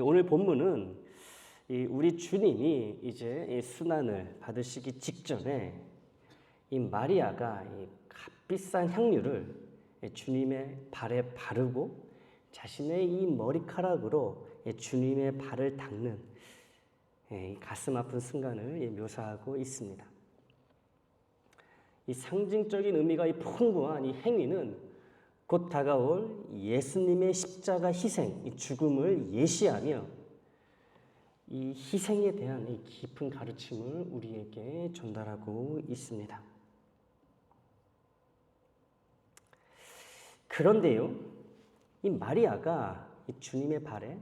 오늘 본문은 우리 주님이 이제 순환을 받으시기 직전에 이 마리아가 이 값비싼 향유를 주님의 발에 바르고 자신의 이 머리카락으로 주님의 발을 닦는 가슴 아픈 순간을 묘사하고 있습니다. 이 상징적인 의미가 풍부한 이 행위는 곧 다가올 예수님의 십자가 희생, 이 죽음을 예시하며 이 희생에 대한 이 깊은 가르침을 우리에게 전달하고 있습니다. 그런데요, 이 마리아가 이 주님의 발에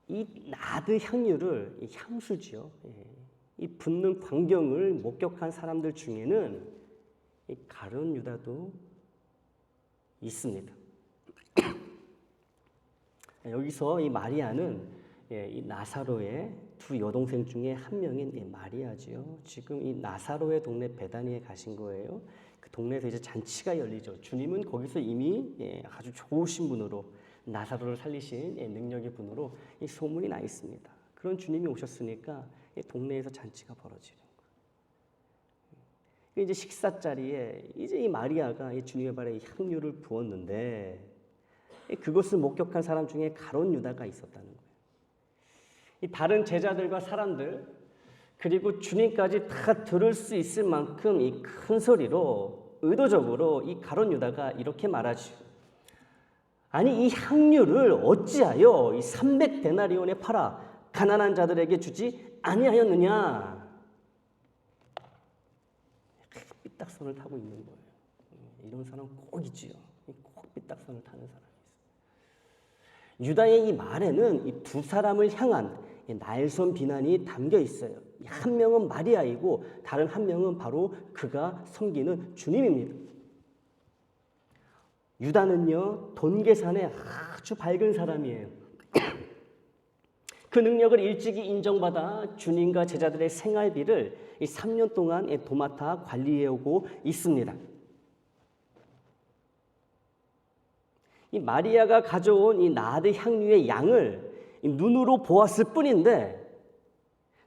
이 나드 향유를, 이 향수지요, 이 붓는 광경을 목격한 사람들 중에는 이 가룟 유다도 있습니다. 여기서 이 마리아는 이 나사로의 두 여동생 중에 한 명인 마리아지요. 지금 이 나사로의 동네 베다니에 가신 거예요. 그 동네에서 이제 잔치가 열리죠. 주님은 거기서 이미 아주 좋으신 분으로 나사로를 살리신 능력의 분으로 이 소문이 나 있습니다. 그런 주님이 오셨으니까 동네에서 잔치가 벌어지는 거예요. 이제 식사 자리에 이제 이 마리아가 이 주님의 발에 향유를 부었는데 그것을 목격한 사람 중에 가룟 유다가 있었다는 거예요. 이 다른 제자들과 사람들 그리고 주님까지 다 들을 수 있을 만큼 이 큰 소리로 의도적으로 이 가룟 유다가 이렇게 말하죠. 아니 이 향유를 어찌하여 이 300데나리온에 팔아 가난한 자들에게 주지 아니하였느냐. 삐딱선을 타고 있는 거예요. 이런 사람 꼭 있지요. 꼭 삐딱선을 타는 사람이 있어요. 유다의 이 말에는 이 두 사람을 향한 날선 비난이 담겨 있어요. 한 명은 마리아이고 다른 한 명은 바로 그가 섬기는 주님입니다. 유다는요, 돈 계산에 아주 밝은 사람이에요. 그 능력을 일찍이 인정받아 주님과 제자들의 생활비를 3년 동안 도맡아 관리해오고 있습니다. 이 마리아가 가져온 이 나드 향유의 양을 눈으로 보았을 뿐인데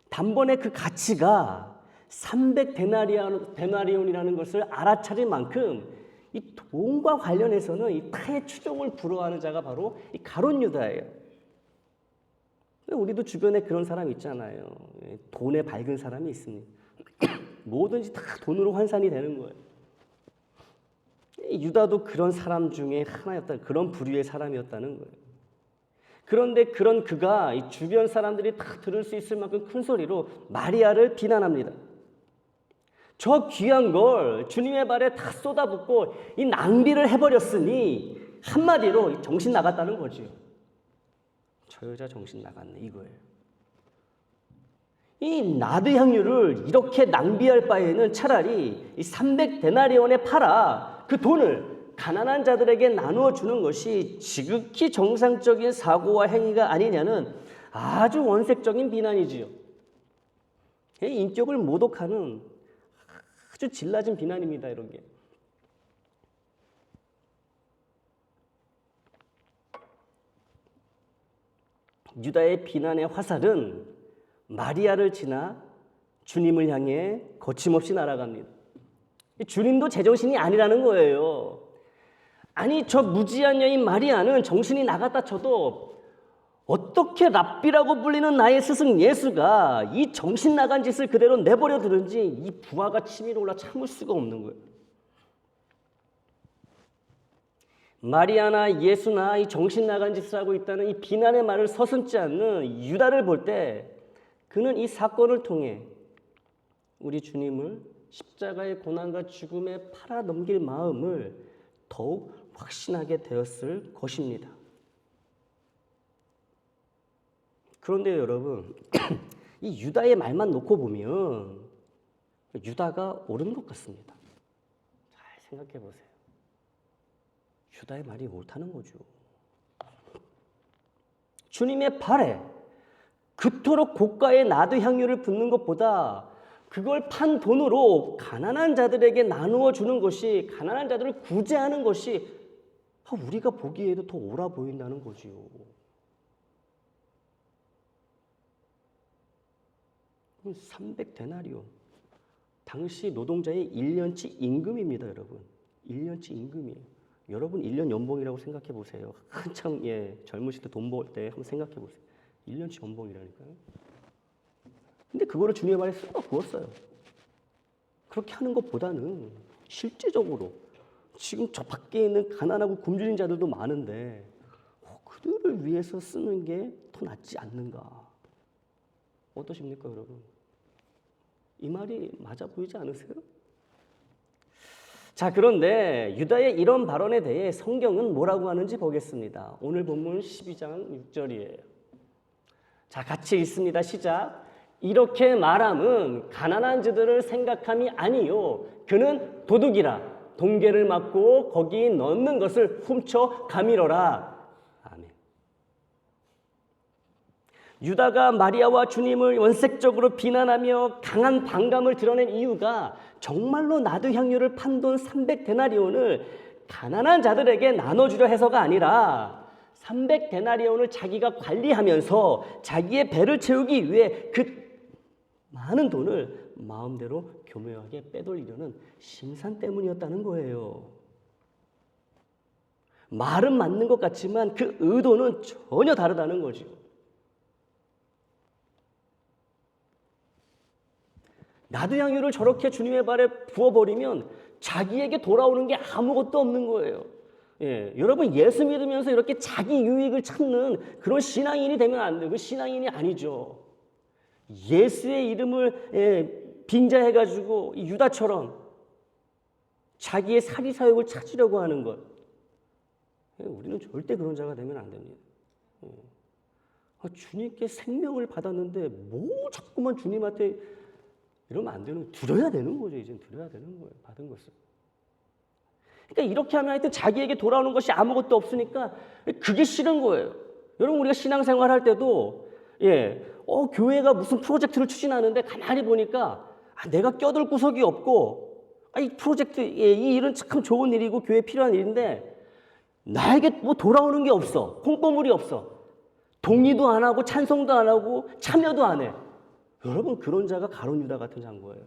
단번에 그 가치가 300데나리온이라는 것을 알아차릴 만큼 이 돈과 관련해서는 이 타의 추종을 불허하는 자가 바로 이 가룟 유다예요. 우리도 주변에 그런 사람 있잖아요. 돈에 밝은 사람이 있습니다. 뭐든지 다 돈으로 환산이 되는 거예요. 유다도 그런 사람 중에 하나였다. 그런 부류의 사람이었다는 거예요. 그런데 그런 그가 이 주변 사람들이 다 들을 수 있을 만큼 큰 소리로 마리아를 비난합니다. 저 귀한 걸 주님의 발에 다 쏟아붓고 이 낭비를 해버렸으니 한마디로 정신 나갔다는 거죠. 저 여자 정신 나갔네 이거예요. 이 나드 향유를 이렇게 낭비할 바에는 차라리 이 300데나리온에 팔아 그 돈을 가난한 자들에게 나누어 주는 것이 지극히 정상적인 사고와 행위가 아니냐는 아주 원색적인 비난이지요. 인격을 모독하는 아주 질 낮은 비난입니다. 이런 게. 유다의 비난의 화살은 마리아를 지나 주님을 향해 거침없이 날아갑니다. 주님도 제정신이 아니라는 거예요. 아니 저 무지한 여인 마리아는 정신이 나갔다 쳐도 어떻게 랍비라고 불리는 나의 스승 예수가 이 정신 나간 짓을 그대로 내버려 두는지 이 부하가 치밀어 올라 참을 수가 없는 거예요. 마리아나 예수나 이 정신 나간 짓을 하고 있다는 이 비난의 말을 서슴지 않는 유다를 볼 때 그는 이 사건을 통해 우리 주님을 십자가의 고난과 죽음에 팔아 넘길 마음을 더욱 확신하게 되었을 것입니다. 그런데 여러분, 이 유다의 말만 놓고 보면 유다가 옳은 것 같습니다. 잘 생각해 보세요. 유다의 말이 옳다는 거죠. 주님의 발에 그토록 고가의 나드 향유를 붓는 것보다 그걸 판 돈으로 가난한 자들에게 나누어 주는 것이, 가난한 자들을 구제하는 것이 우리가 보기에도 더 옳아 보인다는 거지요. 300데나리온. 당시 노동자의 1년치 임금입니다, 여러분. 1년치 임금이에요. 여러분 1년 연봉이라고 생각해 보세요. 한참 젊으실 때 돈 벌 때 한번 생각해 보세요. 1년치 연봉이라니까요. 근데 그거를 주님의 발에 쏟아 부었어요. 그렇게 하는 것보다는 실제적으로 지금 저 밖에 있는 가난하고 굶주린 자들도 많은데 그들을 위해서 쓰는 게 더 낫지 않는가? 어떠십니까, 여러분? 이 말이 맞아 보이지 않으세요? 자, 그런데 유다의 이런 발언에 대해 성경은 뭐라고 하는지 보겠습니다. 오늘 본문 12장 6절이에요. 자, 같이 읽습니다. 시작. 이렇게 말함은 가난한 자들을 생각함이 아니요 그는 도둑이라 동계를 맞고 거기 넣는 것을 훔쳐 가미러라. 아멘. 유다가 마리아와 주님을 원색적으로 비난하며 강한 반감을 드러낸 이유가 정말로 나드 향유를 판 돈 300데나리온을 가난한 자들에게 나눠주려 해서가 아니라 300데나리온을 자기가 관리하면서 자기의 배를 채우기 위해 그 많은 돈을 마음대로 교묘하게 빼돌리려는 심산 때문이었다는 거예요. 말은 맞는 것 같지만 그 의도는 전혀 다르다는 거죠. 나드 향유를 저렇게 주님의 발에 부어버리면 자기에게 돌아오는 게 아무것도 없는 거예요. 여러분 예수 믿으면서 이렇게 자기 유익을 찾는 그런 신앙인이 되면 안 돼요. 그 신앙인이 아니죠. 예수의 이름을 빙자해가지고 유다처럼 자기의 사리사욕을 찾으려고 하는 것. 우리는 절대 그런 자가 되면 안 됩니다. 주님께 생명을 받았는데 뭐 자꾸만 주님한테 이러면 안 되는, 드려야 되는 거죠. 이제 드려야 되는 거예요. 받은 것을. 그러니까 이렇게 하면 하여튼 자기에게 돌아오는 것이 아무것도 없으니까 그게 싫은 거예요. 여러분 우리가 신앙생활 할 때도 교회가 무슨 프로젝트를 추진하는데 가만히 보니까 내가 껴들 구석이 없고 이 프로젝트, 이 일은 참 좋은 일이고 교회에 필요한 일인데 나에게 뭐 돌아오는 게 없어. 콩고물이 없어. 동의도 안 하고 찬송도 안 하고 참여도 안 해. 여러분 그런 자가 가룟 유다 같은 자인 거예요.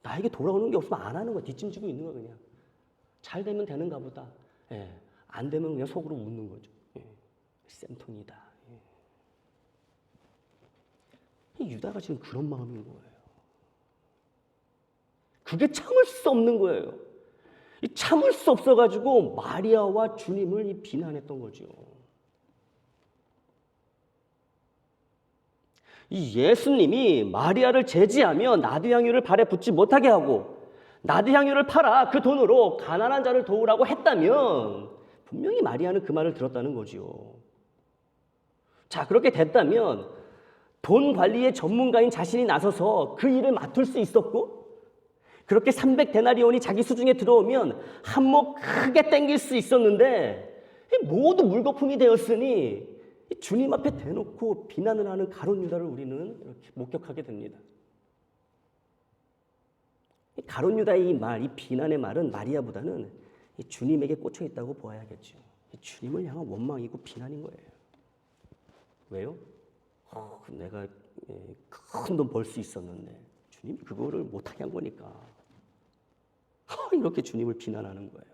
나에게 돌아오는 게 없으면 안 하는 거야. 뒷짐지고 있는 거야 그냥. 잘 되면 되는가 보다. 안 되면 그냥 속으로 웃는 거죠. 쌤통이다. 유다가 지금 그런 마음인 거예요. 그게 참을 수 없는 거예요. 참을 수 없어가지고 마리아와 주님을 비난했던 거죠. 이 예수님이 마리아를 제지하며 나드향유를 발에 붓지 못하게 하고 나드향유를 팔아 그 돈으로 가난한 자를 도우라고 했다면 분명히 마리아는 그 말을 들었다는 거지요. 자, 그렇게 됐다면 돈 관리의 전문가인 자신이 나서서 그 일을 맡을 수 있었고 그렇게 300데나리온이 자기 수중에 들어오면 한몫 크게 땡길 수 있었는데 모두 물거품이 되었으니 주님 앞에 대놓고 비난을 하는 가룟 유다를 우리는 이렇게 목격하게 됩니다. 가룟 유다의 이 말, 이 비난의 말은 마리아보다는 주님에게 꽂혀 있다고 보아야겠죠. 주님을 향한 원망이고 비난인 거예요. 왜요? 내가 큰 돈 벌 수 있었는데 주님이 그거를 못하게 한 거니까 이렇게 주님을 비난하는 거예요.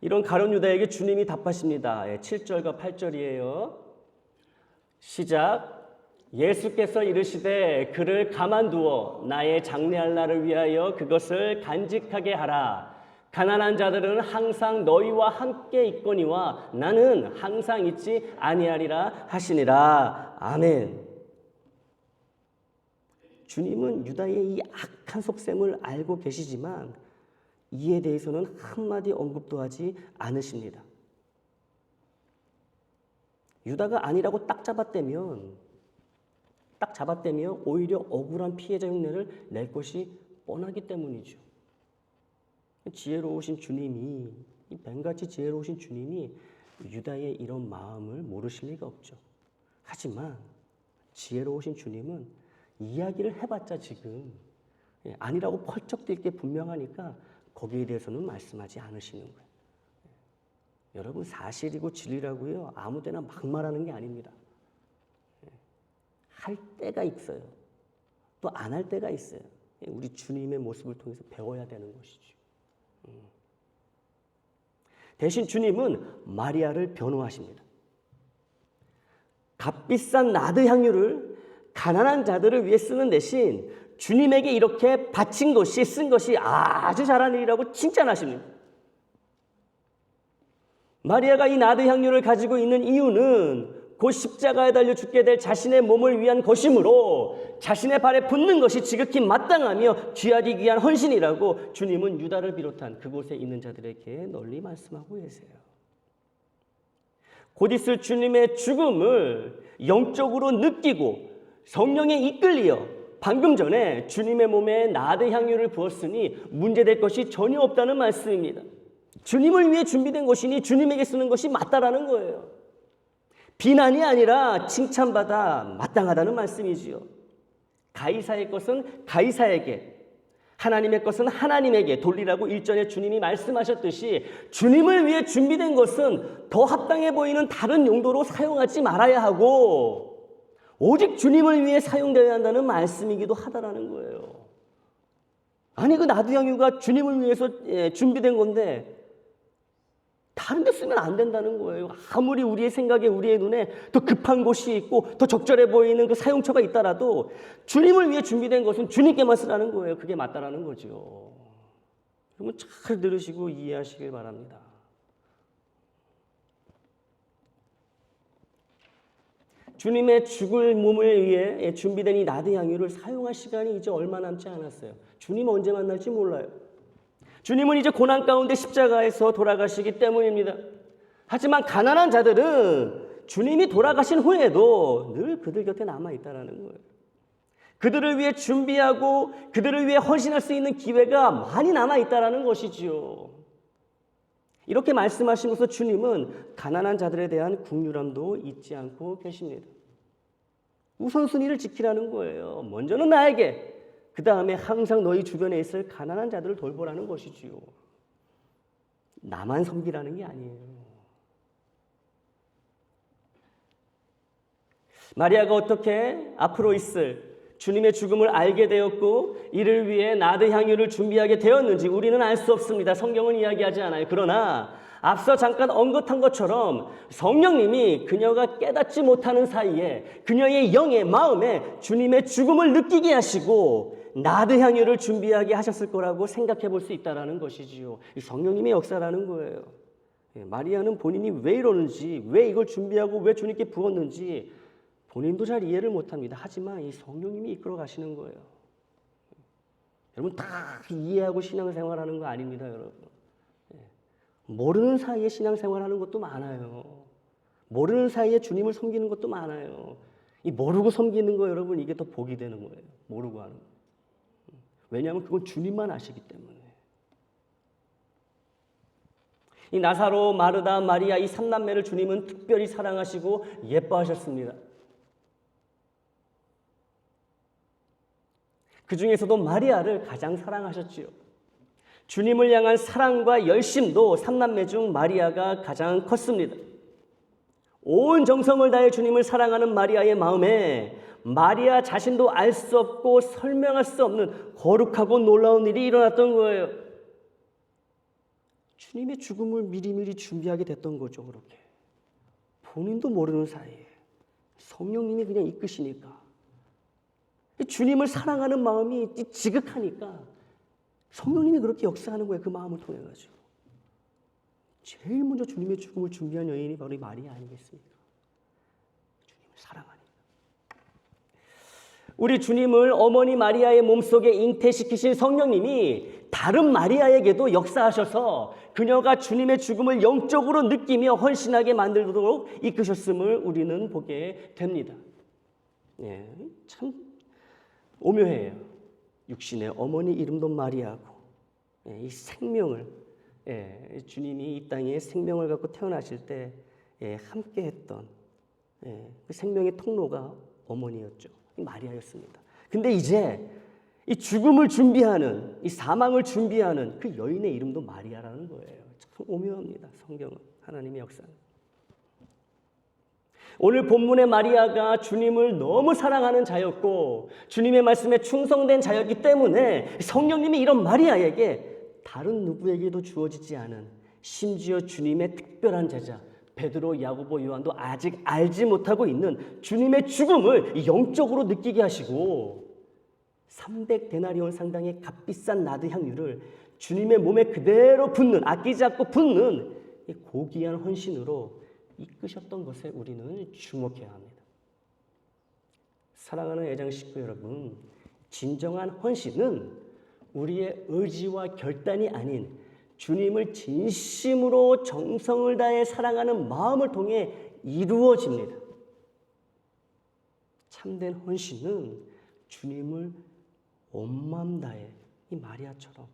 이런 가룟 유다에게 주님이 답하십니다. 7절과 8절이에요. 시작. 예수께서 이르시되 그를 가만두어 나의 장래할 날을 위하여 그것을 간직하게 하라. 가난한 자들은 항상 너희와 함께 있거니와 나는 항상 있지 아니하리라 하시니라. 아멘. 주님은 유다의 이 악한 속셈을 알고 계시지만 이에 대해서는 한마디 언급도 하지 않으십니다. 유다가 아니라고 딱 잡았다면 오히려 억울한 피해자 흉내를 낼 것이 뻔하기 때문이죠. 지혜로우신 주님이, 이 뱀같이 지혜로우신 주님이 유다의 이런 마음을 모르실 리가 없죠. 하지만 지혜로우신 주님은 이야기를 해봤자 지금 아니라고 펄쩍 뛸 게 분명하니까 거기에 대해서는 말씀하지 않으시는 거예요. 여러분 사실이고 진리라고요. 아무 데나 막 말하는 게 아닙니다. 할 때가 있어요. 또 안 할 때가 있어요. 우리 주님의 모습을 통해서 배워야 되는 것이죠. 대신 주님은 마리아를 변호하십니다. 값비싼 나드 향유를 가난한 자들을 위해 쓰는 대신 주님에게 이렇게 바친 것이, 쓴 것이 아주 잘한 일이라고 칭찬하십니다. 마리아가 이 나드 향유를 가지고 있는 이유는 곧 십자가에 달려 죽게 될 자신의 몸을 위한 것이므로 자신의 발에 붙는 것이 지극히 마땅하며 귀하디 귀한 헌신이라고 주님은 유다를 비롯한 그곳에 있는 자들에게 널리 말씀하고 계세요. 곧 있을 주님의 죽음을 영적으로 느끼고 성령에 이끌리어 방금 전에 주님의 몸에 나드 향유를 부었으니 문제될 것이 전혀 없다는 말씀입니다. 주님을 위해 준비된 것이니 주님에게 쓰는 것이 맞다라는 거예요. 비난이 아니라 칭찬받아 마땅하다는 말씀이지요. 가이사의 것은 가이사에게, 하나님의 것은 하나님에게 돌리라고 일전에 주님이 말씀하셨듯이 주님을 위해 준비된 것은 더 합당해 보이는 다른 용도로 사용하지 말아야 하고 오직 주님을 위해 사용되어야 한다는 말씀이기도 하다라는 거예요. 아니 그 나드 향유가 주님을 위해서 준비된 건데 다른 데 쓰면 안 된다는 거예요. 아무리 우리의 생각에 우리의 눈에 더 급한 곳이 있고 더 적절해 보이는 그 사용처가 있더라도 주님을 위해 준비된 것은 주님께만 쓰라는 거예요. 그게 맞다라는 거죠. 여러분 잘 들으시고 이해하시길 바랍니다. 주님의 죽을 몸을 위해 준비된 이 나드 향유를 사용할 시간이 이제 얼마 남지 않았어요. 주님 언제 만날지 몰라요. 주님은 이제 고난 가운데 십자가에서 돌아가시기 때문입니다. 하지만 가난한 자들은 주님이 돌아가신 후에도 늘 그들 곁에 남아있다는 거예요. 그들을 위해 준비하고 그들을 위해 헌신할 수 있는 기회가 많이 남아있다는 것이지요. 이렇게 말씀하시면서 주님은 가난한 자들에 대한 긍휼함도 잊지 않고 계십니다. 우선순위를 지키라는 거예요. 먼저는 나에게, 그 다음에 항상 너희 주변에 있을 가난한 자들을 돌보라는 것이지요. 나만 섬기라는 게 아니에요. 마리아가 어떻게 앞으로 있을 주님의 죽음을 알게 되었고 이를 위해 나드 향유를 준비하게 되었는지 우리는 알 수 없습니다. 성경은 이야기하지 않아요. 그러나 앞서 잠깐 언급한 것처럼 성령님이 그녀가 깨닫지 못하는 사이에 그녀의 영의 마음에 주님의 죽음을 느끼게 하시고 나드 향유를 준비하게 하셨을 거라고 생각해 볼 수 있다는 것이지요. 성령님의 역사라는 거예요. 마리아는 본인이 왜 이러는지, 왜 이걸 준비하고 왜 주님께 부었는지 본인도 잘 이해를 못합니다. 하지만 이 성령님이 이끌어 가시는 거예요. 여러분 다 이해하고 신앙생활하는 거 아닙니다. 여러분. 모르는 사이에 신앙생활하는 것도 많아요. 모르는 사이에 주님을 섬기는 것도 많아요. 이 모르고 섬기는 거 여러분 이게 더 복이 되는 거예요. 모르고 하는 거. 왜냐하면 그건 주님만 아시기 때문에. 이 나사로, 마르다, 마리아 이 삼남매를 주님은 특별히 사랑하시고 예뻐하셨습니다. 그 중에서도 마리아를 가장 사랑하셨지요. 주님을 향한 사랑과 열심도 삼남매 중 마리아가 가장 컸습니다. 온 정성을 다해 주님을 사랑하는 마리아의 마음에 마리아 자신도 알 수 없고 설명할 수 없는 거룩하고 놀라운 일이 일어났던 거예요. 주님의 죽음을 미리미리 준비하게 됐던 거죠. 그렇게 본인도 모르는 사이에 성령님이 그냥 이끄시니까 주님을 사랑하는 마음이 지극하니까 성령님이 그렇게 역사하는 거예요. 그 마음을 통해 가지고 제일 먼저 주님의 죽음을 준비한 여인이 바로 이 마리아 아니겠습니까? 주님을 사랑하니까. 우리 주님을 어머니 마리아의 몸속에 잉태시키신 성령님이 다른 마리아에게도 역사하셔서 그녀가 주님의 죽음을 영적으로 느끼며 헌신하게 만들도록 이끄셨음을 우리는 보게 됩니다. 참 오묘해요. 육신의 어머니 이름도 마리아고 이 생명을 주님이 이 땅에 생명을 갖고 태어나실 때 함께했던 그 생명의 통로가 어머니였죠. 마리아였습니다. 근데 이제 이 죽음을 준비하는, 이 사망을 준비하는 그 여인의 이름도 마리아라는 거예요. 참 오묘합니다. 성경은. 하나님의 역사는. 오늘 본문의 마리아가 주님을 너무 사랑하는 자였고 주님의 말씀에 충성된 자였기 때문에 성령님이 이런 마리아에게 다른 누구에게도 주어지지 않은, 심지어 주님의 특별한 제자 베드로, 야고보, 요한도 아직 알지 못하고 있는 주님의 죽음을 영적으로 느끼게 하시고 300데나리온 상당의 값비싼 나드 향유를 주님의 몸에 그대로 붓는, 아끼지 않고 붓는 이 고귀한 헌신으로 이끄셨던 것에 우리는 주목해야 합니다. 사랑하는 애장 식구 여러분, 진정한 헌신은 우리의 의지와 결단이 아닌 주님을 진심으로 정성을 다해 사랑하는 마음을 통해 이루어집니다. 참된 헌신은 주님을 온 마음 다해 이 마리아처럼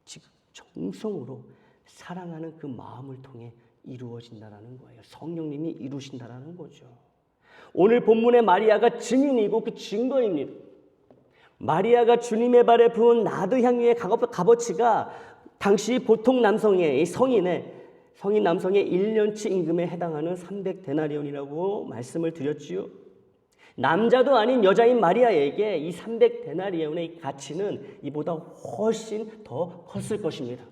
지금 정성으로 사랑하는 그 마음을 통해 이루어진다라는 거예요. 성령님이 이루신다라는 거죠. 오늘 본문의 마리아가 증인이고 그 증거입니다. 마리아가 주님의 발에 부은 나드 향유의 값어치가 당시 보통 남성의 성인 남성의 1년치 임금에 해당하는 300데나리온이라고 말씀을 드렸지요. 남자도 아닌 여자인 마리아에게 이 300데나리온의 가치는 이보다 훨씬 더 컸을 것입니다.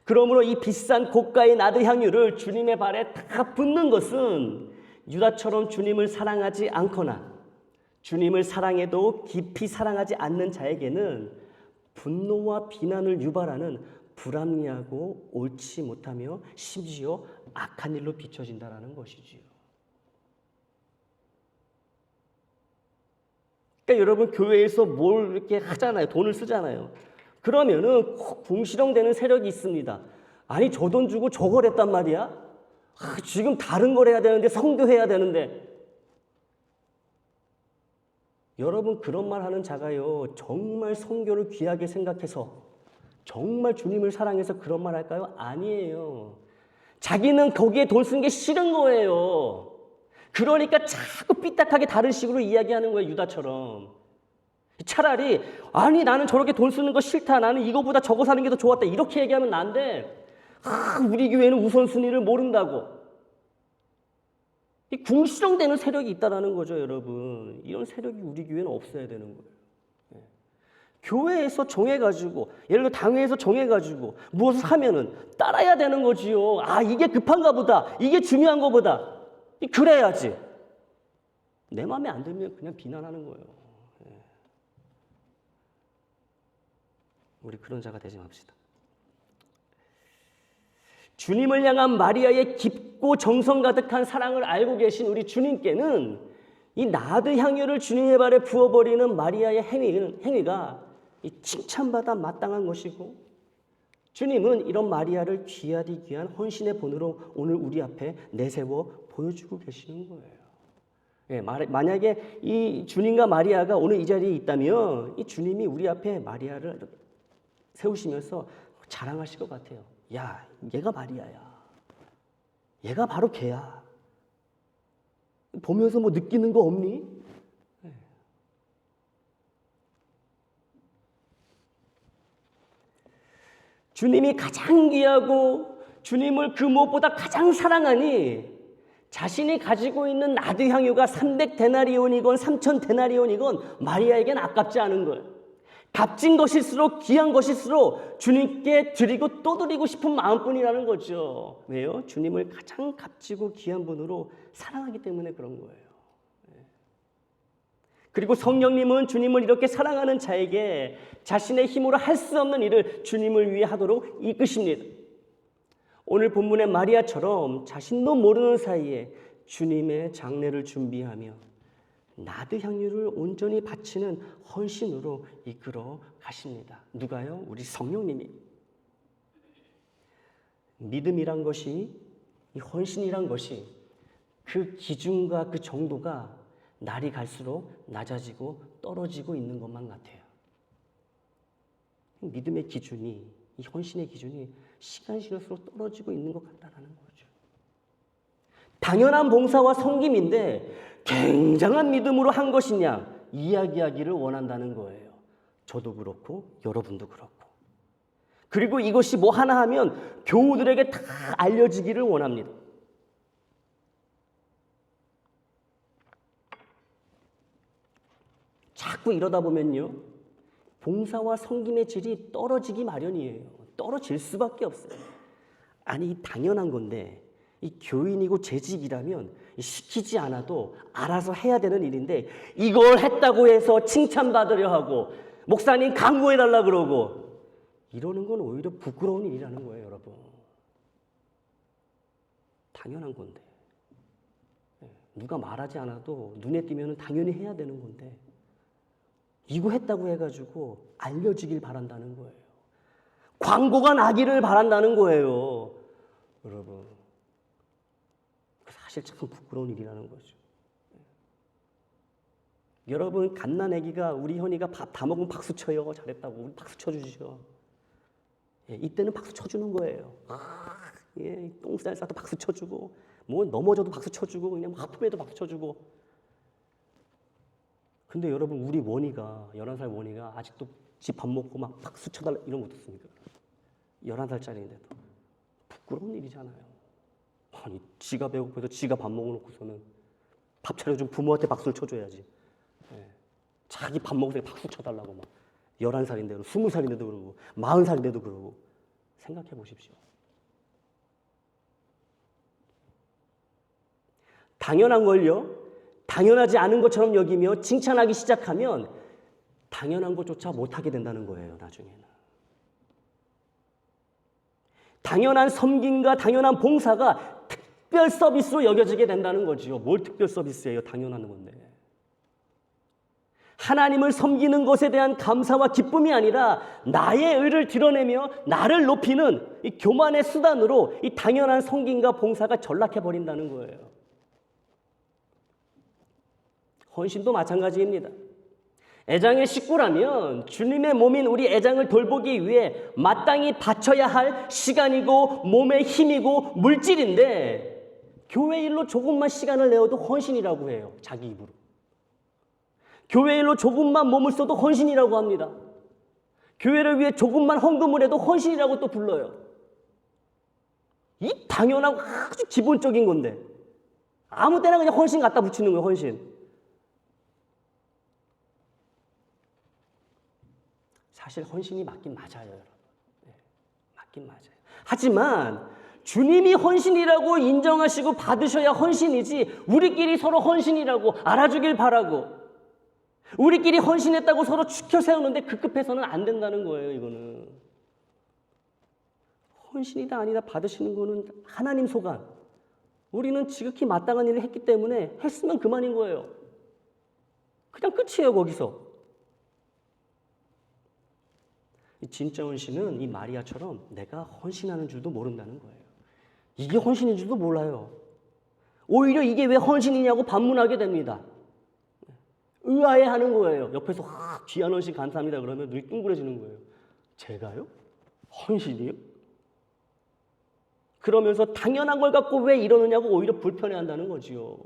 그러므로 이 비싼 고가의 나드 향유를 주님의 발에 다 붓는 것은 유다처럼 주님을 사랑하지 않거나 주님을 사랑해도 깊이 사랑하지 않는 자에게는 분노와 비난을 유발하는 불합리하고 옳지 못하며 심지어 악한 일로 비춰진다는 것이지요. 그러니까 여러분, 교회에서 뭘 이렇게 하잖아요. 돈을 쓰잖아요. 그러면은 꼭 궁시렁대는 세력이 있습니다. 아니, 저 돈 주고 저걸 했단 말이야? 지금 다른 걸 해야 되는데, 성교해야 되는데. 여러분, 그런 말 하는 자가요, 정말 성교를 귀하게 생각해서 정말 주님을 사랑해서 그런 말 할까요? 아니에요. 자기는 거기에 돈 쓴 게 싫은 거예요. 그러니까 자꾸 삐딱하게 다른 식으로 이야기하는 거예요, 유다처럼. 차라리 아니, 나는 저렇게 돈 쓰는 거 싫다, 나는 이거보다 저거 사는 게 더 좋았다, 이렇게 얘기하면 안 돼. 우리 교회는 우선순위를 모른다고. 이 궁시렁대는 세력이 있다는 거죠, 여러분. 이런 세력이 우리 교회는 없어야 되는 거예요. 교회에서 정해가지고, 예를 들어 당회에서 정해가지고 무엇을 하면은 따라야 되는 거지요. 이게 급한가 보다, 이게 중요한 거보다. 그래야지. 내 마음에 안 들면 그냥 비난하는 거예요. 우리 그런 자가 되지 맙시다. 주님을 향한 마리아의 깊고 정성 가득한 사랑을 알고 계신 우리 주님께는 이 나드 향유를 주님의 발에 부어버리는 마리아의 행위가 칭찬받아 마땅한 것이고, 주님은 이런 마리아를 귀하디 귀한 헌신의 본으로 오늘 우리 앞에 내세워 보여주고 계시는 거예요. 만약에 이 주님과 마리아가 오늘 이 자리에 있다면 이 주님이 우리 앞에 마리아를 세우시면서 자랑하실 것 같아요. 야, 얘가 마리아야. 얘가 바로 걔야. 보면서 뭐 느끼는 거 없니? 주님이 가장 귀하고 주님을 그 무엇보다 가장 사랑하니 자신이 가지고 있는 나드 향유가 300데나리온이건 3000데나리온이건 마리아에게는 아깝지 않은 거예요. 값진 것일수록, 귀한 것일수록 주님께 드리고 또 드리고 싶은 마음뿐이라는 거죠. 왜요? 주님을 가장 값지고 귀한 분으로 사랑하기 때문에 그런 거예요. 그리고 성령님은 주님을 이렇게 사랑하는 자에게 자신의 힘으로 할 수 없는 일을 주님을 위해 하도록 이끄십니다. 오늘 본문의 마리아처럼 자신도 모르는 사이에 주님의 장례를 준비하며 나드 향유를 온전히 바치는 헌신으로 이끌어 가십니다. 누가요? 우리 성령님이. 믿음이란 것이, 이 헌신이란 것이 그 기준과 그 정도가 날이 갈수록 낮아지고 떨어지고 있는 것만 같아요. 믿음의 기준이, 이 헌신의 기준이 시간이 지날수록 떨어지고 있는 것 같다는 거죠. 당연한 봉사와 섬김인데 굉장한 믿음으로 한 것이냐 이야기하기를 원한다는 거예요. 저도 그렇고 여러분도 그렇고. 그리고 이것이 뭐 하나 하면 교우들에게 다 알려지기를 원합니다. 자꾸 이러다 보면요, 봉사와 섬김의 질이 떨어지기 마련이에요. 떨어질 수밖에 없어요. 아니, 당연한 건데 이 교인이고 재직이라면 시키지 않아도 알아서 해야 되는 일인데 이걸 했다고 해서 칭찬받으려 하고 목사님 강구해달라 그러고 이러는 건 오히려 부끄러운 일이라는 거예요, 여러분. 당연한 건데 누가 말하지 않아도 눈에 띄면 당연히 해야 되는 건데 이거 했다고 해가지고 알려지길 바란다는 거예요. 광고가 나기를 바란다는 거예요, 여러분. 사실 참 부끄러운 일이라는 거죠. 여러분, 갓난아기가 우리 현이가 밥 다 먹으면 박수 쳐요. 잘했다고 우리 박수 쳐주시죠. 이때는 박수 쳐주는 거예요. 똥살 싸도 박수 쳐주고 뭐 넘어져도 박수 쳐주고 그냥 아픔에도 박수 쳐주고. 근데 여러분, 우리 원이가 11살 원이가 아직도 집 밥 먹고 막 박수 쳐달라 이런 거 어떻습니까? 11살짜리인데도 부끄러운 일이잖아요. 아니, 지가 배고파서 지가 밥 먹어놓고서는 밥 차려준 부모한테 박수를 쳐줘야지. 자기 밥 먹을 때 박수 쳐달라고 막 11살인데도 20살인데도 그러고 40살인데도 그러고. 생각해 보십시오. 당연한 걸요, 당연하지 않은 것처럼 여기며 칭찬하기 시작하면 당연한 것조차 못하게 된다는 거예요, 나중에는. 당연한 섬김과 당연한 봉사가 특별 서비스로 여겨지게 된다는 거지요. 뭘 특별 서비스예요? 당연한 건데. 하나님을 섬기는 것에 대한 감사와 기쁨이 아니라 나의 의를 드러내며 나를 높이는 이 교만의 수단으로 이 당연한 섬김과 봉사가 전락해버린다는 거예요. 헌신도 마찬가지입니다. 애장의 식구라면 주님의 몸인 우리 애장을 돌보기 위해 마땅히 바쳐야 할 시간이고 몸의 힘이고 물질인데 교회 일로 조금만 시간을 내어도 헌신이라고 해요. 자기 입으로. 교회 일로 조금만 몸을 써도 헌신이라고 합니다. 교회를 위해 조금만 헌금을 해도 헌신이라고 또 불러요. 이 당연하고 아주 기본적인 건데 아무 때나 그냥 헌신 갖다 붙이는 거예요, 헌신. 사실 헌신이 맞긴 맞아요, 여러분. 맞긴 맞아요. 하지만 주님이 헌신이라고 인정하시고 받으셔야 헌신이지 우리끼리 서로 헌신이라고 알아주길 바라고 우리끼리 헌신했다고 서로 추켜 세우는데 급급해서는 안 된다는 거예요, 이거는. 헌신이다 아니다 받으시는 거는 하나님 소관. 우리는 지극히 마땅한 일을 했기 때문에 했으면 그만인 거예요. 그냥 끝이에요, 거기서. 진짜 헌신은 이 마리아처럼 내가 헌신하는 줄도 모른다는 거예요. 이게 헌신인 줄도 몰라요. 오히려 이게 왜 헌신이냐고 반문하게 됩니다. 의아해하는 거예요. 옆에서 귀한 헌신 감사합니다 그러면 눈이 둥그러지는 거예요. 제가요? 헌신이요? 그러면서 당연한 걸 갖고 왜 이러느냐고 오히려 불편해한다는 거지요.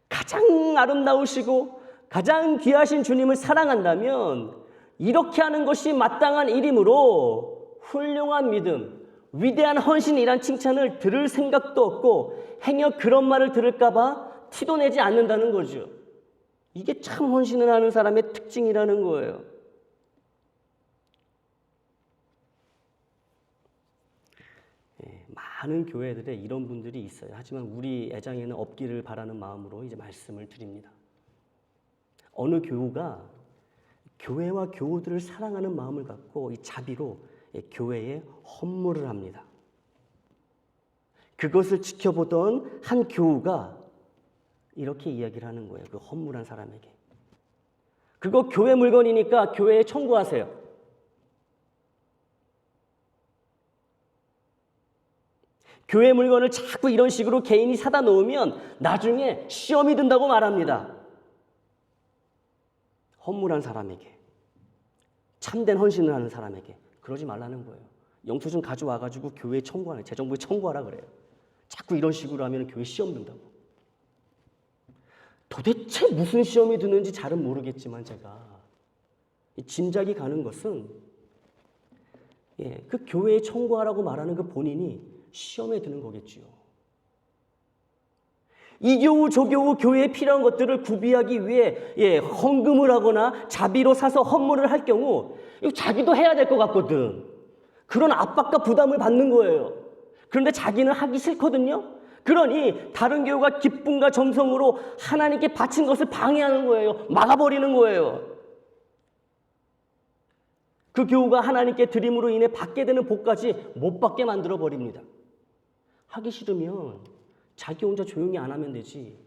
가장 아름다우시고 가장 귀하신 주님을 사랑한다면 이렇게 하는 것이 마땅한 일이므로 훌륭한 믿음, 위대한 헌신이란 칭찬을 들을 생각도 없고 행여 그런 말을 들을까 봐 티도 내지 않는다는 거죠. 이게 참 헌신을 하는 사람의 특징이라는 거예요. 많은 교회들에 이런 분들이 있어요. 하지만 우리 애장에는 없기를 바라는 마음으로 이제 말씀을 드립니다. 어느 교우가 교회와 교우들을 사랑하는 마음을 갖고 이 자비로 교회에 헌물을 합니다. 그것을 지켜보던 한 교우가 이렇게 이야기를 하는 거예요. 그 헌물한 사람에게. 그거 교회 물건이니까 교회에 청구하세요. 교회 물건을 자꾸 이런 식으로 개인이 사다 놓으면 나중에 시험이 든다고 말합니다. 헌물한 사람에게, 참된 헌신을 하는 사람에게 그러지 말라는 거예요. 영수증 가져와가지고 교회에 청구하라, 재정부에 청구하라 그래요. 자꾸 이런 식으로 하면 교회 시험 든다고. 도대체 무슨 시험이 드는지 잘은 모르겠지만 제가 짐작이 가는 것은 그 교회에 청구하라고 말하는 그 본인이 시험에 드는 거겠지요. 이 교우 저 교우 교회에 필요한 것들을 구비하기 위해 헌금을 하거나 자비로 사서 헌물을 할 경우 자기도 해야 될 것 같거든. 그런 압박과 부담을 받는 거예요. 그런데 자기는 하기 싫거든요. 그러니 다른 교우가 기쁨과 정성으로 하나님께 바친 것을 방해하는 거예요. 막아버리는 거예요. 그 교우가 하나님께 드림으로 인해 받게 되는 복까지 못 받게 만들어 버립니다. 하기 싫으면 자기 혼자 조용히 안 하면 되지.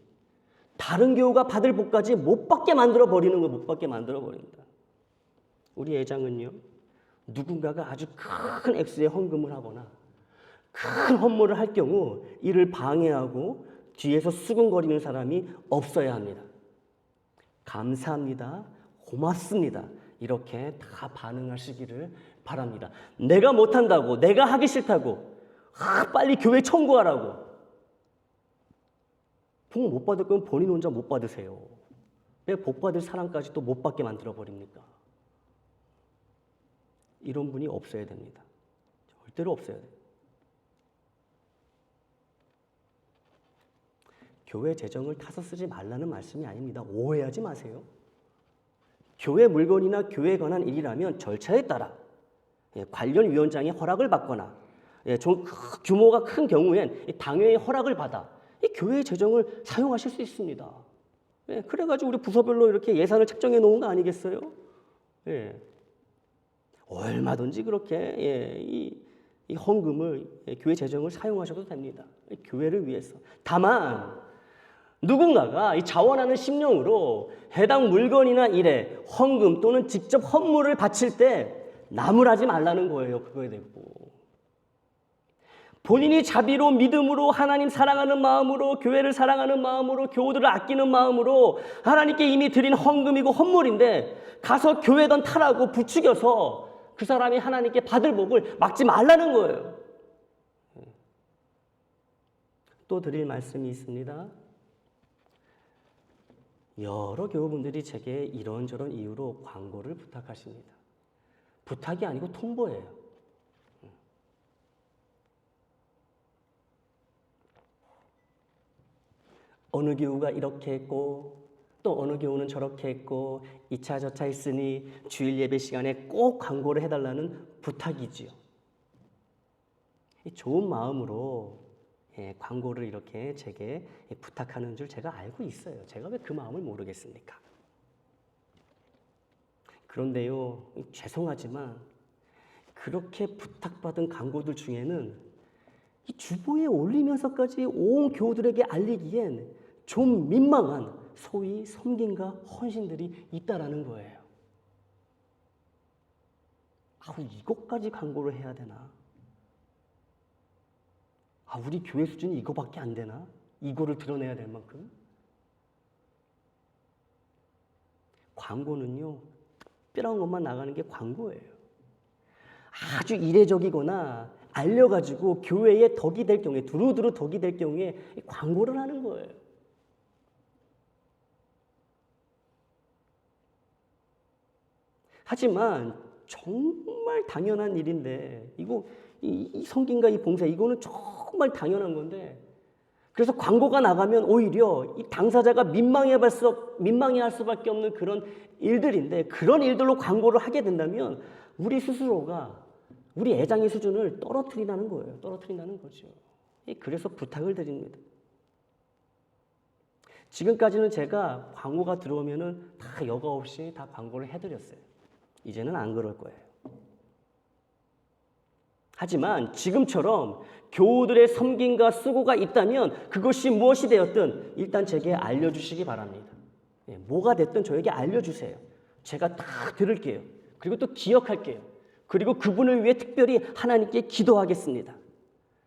다른 교우가 받을 복까지 못 받게 만들어 버리는 거, 못 받게 만들어 버립니다. 우리 회장은요, 누군가가 아주 큰 액수의 헌금을 하거나 큰 헌물을 할 경우 이를 방해하고 뒤에서 수근거리는 사람이 없어야 합니다. 감사합니다. 고맙습니다. 이렇게 다 반응하시기를 바랍니다. 내가 못한다고, 내가 하기 싫다고, 빨리 교회 청구하라고. 복 못 받을 거면 본인 혼자 못 받으세요. 왜 복 받을 사람까지 또 못 받게 만들어 버립니까? 이런 분이 없어야 됩니다. 절대로 없어야 돼요. 교회 재정을 타서 쓰지 말라는 말씀이 아닙니다. 오해하지 마세요. 교회 물건이나 교회에 관한 일이라면 절차에 따라 관련 위원장의 허락을 받거나 좀 규모가 큰 경우엔 당회의 허락을 받아 교회 재정을 사용하실 수 있습니다. 그래가지고 우리 부서별로 이렇게 예산을 책정해 놓은 거 아니겠어요? 얼마든지 그렇게 이 헌금을 교회 재정을 사용하셔도 됩니다. 교회를 위해서. 다만 누군가가 이 자원하는 심령으로 해당 물건이나 일에 헌금 또는 직접 헌물을 바칠 때 나무라지 말라는 거예요. 그거에 대고. 본인이 자비로 믿음으로 하나님 사랑하는 마음으로 교회를 사랑하는 마음으로 교우들을 아끼는 마음으로 하나님께 이미 드린 헌금이고 헌물인데 가서 교회던 타라고 부추겨서 그 사람이 하나님께 받을 복을 막지 말라는 거예요. 또 드릴 말씀이 있습니다. 여러 교우분들이 제게 이런저런 이유로 광고를 부탁하십니다. 부탁이 아니고 통보예요. 어느 교우가 이렇게 했고 또 어느 교우는 저렇게 했고 이차 저차 했으니 주일 예배 시간에 꼭 광고를 해달라는 부탁이지요. 좋은 마음으로 광고를 이렇게 제게 부탁하는 줄 제가 알고 있어요. 제가 왜 그 마음을 모르겠습니까? 그런데요, 죄송하지만 그렇게 부탁받은 광고들 중에는 이 주보에 올리면서까지 온 교우들에게 알리기엔 좀 민망한 소위 섬김과 헌신들이 있다라는 거예요. 이것까지 광고를 해야 되나? 우리 교회 수준이 이거밖에 안 되나? 이거를 드러내야 될 만큼? 광고는요, 특별한 것만 나가는 게 광고예요. 아주 이례적이거나 알려가지고 교회에 덕이 될 경우에, 두루두루 덕이 될 경우에 광고를 하는 거예요. 하지만 정말 당연한 일인데 이 성김과 이 봉사 이거는 정말 당연한 건데 그래서 광고가 나가면 오히려 이 당사자가 민망해할 수밖에 없는 그런 일들인데 그런 일들로 광고를 하게 된다면 우리 스스로가 우리 애장의 수준을 떨어뜨린다는 거예요. 떨어뜨린다는 거죠. 그래서 부탁을 드립니다. 지금까지는 제가 광고가 들어오면은 다 여과 없이 다 광고를 해드렸어요. 이제는 안 그럴 거예요. 하지만 지금처럼 교우들의 섬김과 수고가 있다면 그것이 무엇이 되었든 일단 제게 알려주시기 바랍니다. 뭐가 됐든 저에게 알려주세요. 제가 다 들을게요. 그리고 또 기억할게요. 그리고 그분을 위해 특별히 하나님께 기도하겠습니다.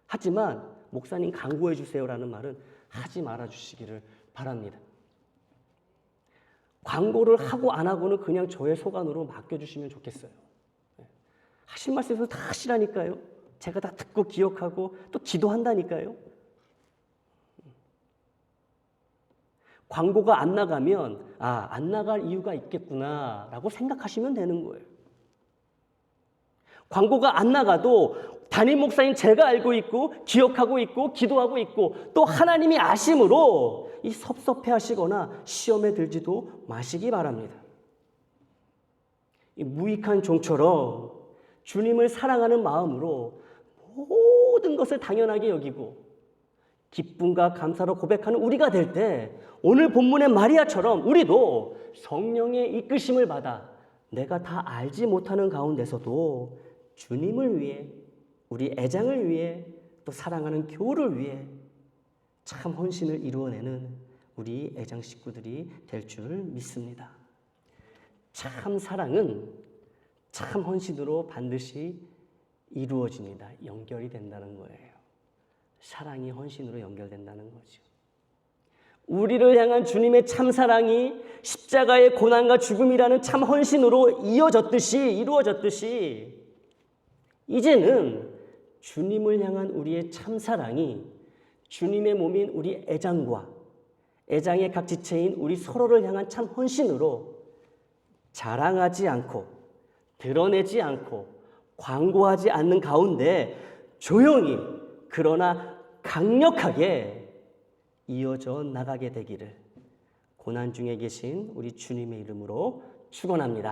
하지만 목사님 강구해 주세요라는 말은 하지 말아 주시기를 바랍니다. 광고를 하고 안 하고는 그냥 저의 소관으로 맡겨주시면 좋겠어요. 하신 말씀에서 다 하시라니까요. 제가 다 듣고 기억하고 또 기도한다니까요. 광고가 안 나가면 안 나갈 이유가 있겠구나라고 생각하시면 되는 거예요. 광고가 안 나가도 담임 목사인 제가 알고 있고 기억하고 있고 기도하고 있고 또 하나님이 아심으로 이 섭섭해하시거나 시험에 들지도 마시기 바랍니다. 이 무익한 종처럼 주님을 사랑하는 마음으로 모든 것을 당연하게 여기고 기쁨과 감사로 고백하는 우리가 될 때 오늘 본문의 마리아처럼 우리도 성령의 이끄심을 받아 내가 다 알지 못하는 가운데서도 주님을 위해 우리 애장을 위해 또 사랑하는 교우를 위해 참 헌신을 이루어내는 우리 애장 식구들이 될 줄 믿습니다. 참 사랑은 참 헌신으로 반드시 이루어집니다. 연결이 된다는 거예요. 사랑이 헌신으로 연결된다는 거죠. 우리를 향한 주님의 참 사랑이 십자가의 고난과 죽음이라는 참 헌신으로 이루어졌듯이 이제는 주님을 향한 우리의 참 사랑이 주님의 몸인 우리 애장과 애장의 각 지체인 우리 서로를 향한 참 헌신으로 자랑하지 않고 드러내지 않고 광고하지 않는 가운데 조용히 그러나 강력하게 이어져 나가게 되기를 고난 중에 계신 우리 주님의 이름으로 축원합니다.